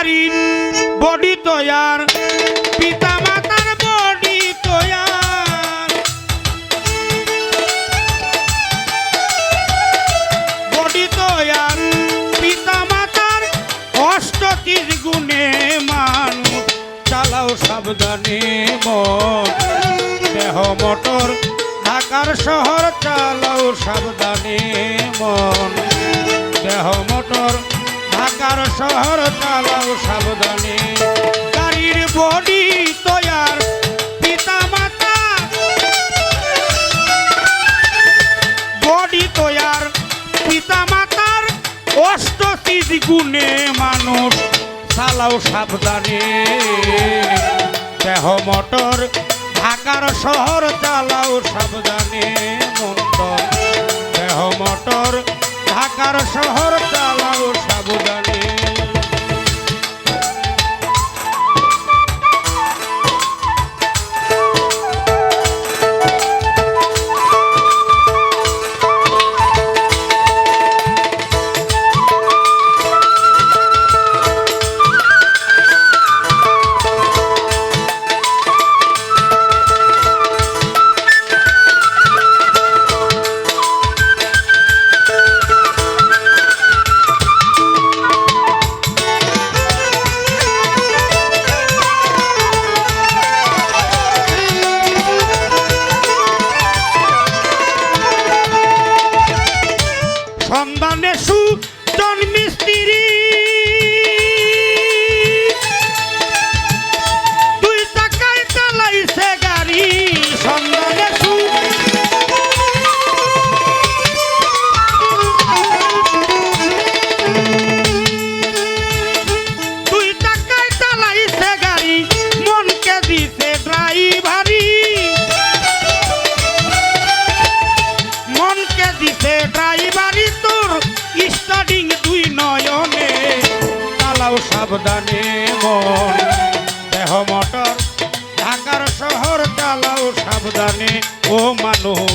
গাড়ির বডি তৈয়ার পিতা মাতার বডি তৈয়ার বডি তৈয়ার পিতা মাতার 38 গুণে মানুষ চালাও সাবধানে মন দেহ মোটর ঢাকার শহর চালাও সাবধানে মন দেহ মোটর ঢাকার শহর চালাও সাবধানে গাড়ির বডি তৈয়ার পিতা মাতা বডি তৈয়ার পিতা মাতার 38 গুণে মানুষ চালাও সাবধানে দেহ মোটর ঢাকার শহর চালাও সাবধানে মন্তর দেহ মোটর ঢাকার শহর চালাও সাবধানে সন্ধানে সুজন মিস্ত্রি দুই টাকায় চালাইছে গাড়ি সন্ধানে দুই টাকায় চালাইছে গাড়ি মনকে দিছে ড্রাইভারি মনকে দিছে ড্রাইভারি স্টার্টিং দুই নয়নে চালাও সাবধানে মন দেহ মোটর ঢাকার শহর চালাও সাবধানে ও মানুষ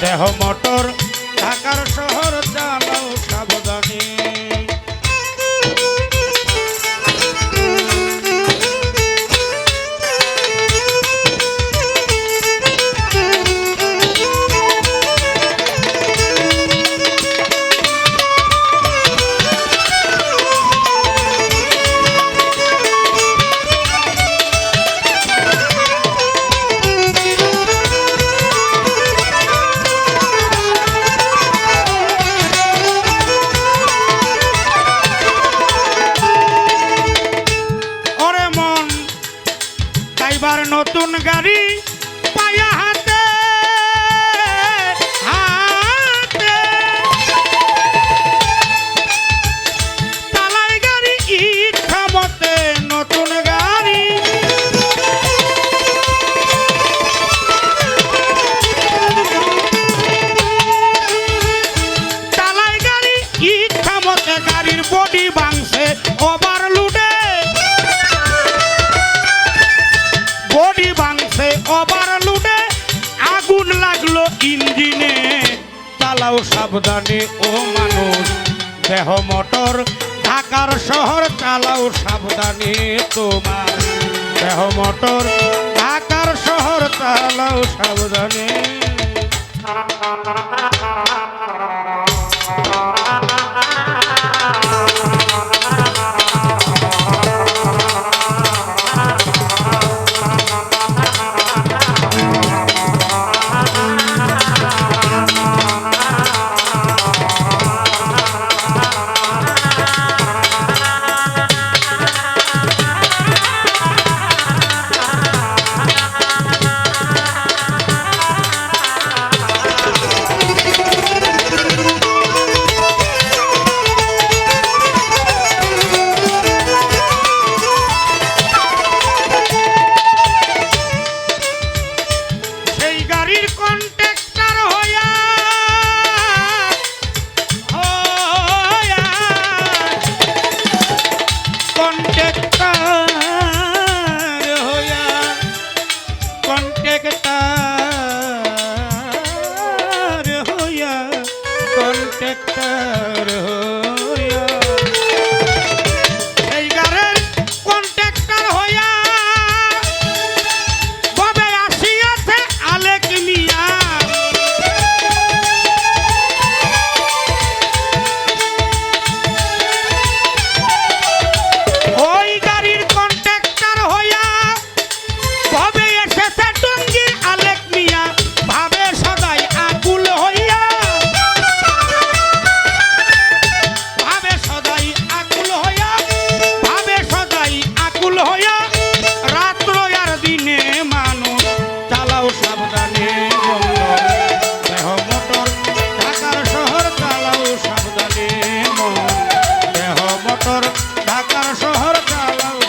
দেহ মোটর ঢাকার শহর চালাও সাবধানে নতুন গাড়ি পায়া হাতে হাতে চালাই গাড়ি ইচ্ছা মতে নতুন গাড়ি চালাই গাড়ি ইচ্ছা মতে গাড়ির বডি ভাঙছে ওভারলোডে বডি ভাঙছে ওভারলোডে আগুন লাগলো ইঞ্জিনে চালাও সাবধানে ও মানুষ দেহ মোটর ঢাকার শহর চালাও সাবধানে তোমার দেহ মোটর ঢাকার শহর চালাও সাবধানে মোটর ঢাকার শহর চালাও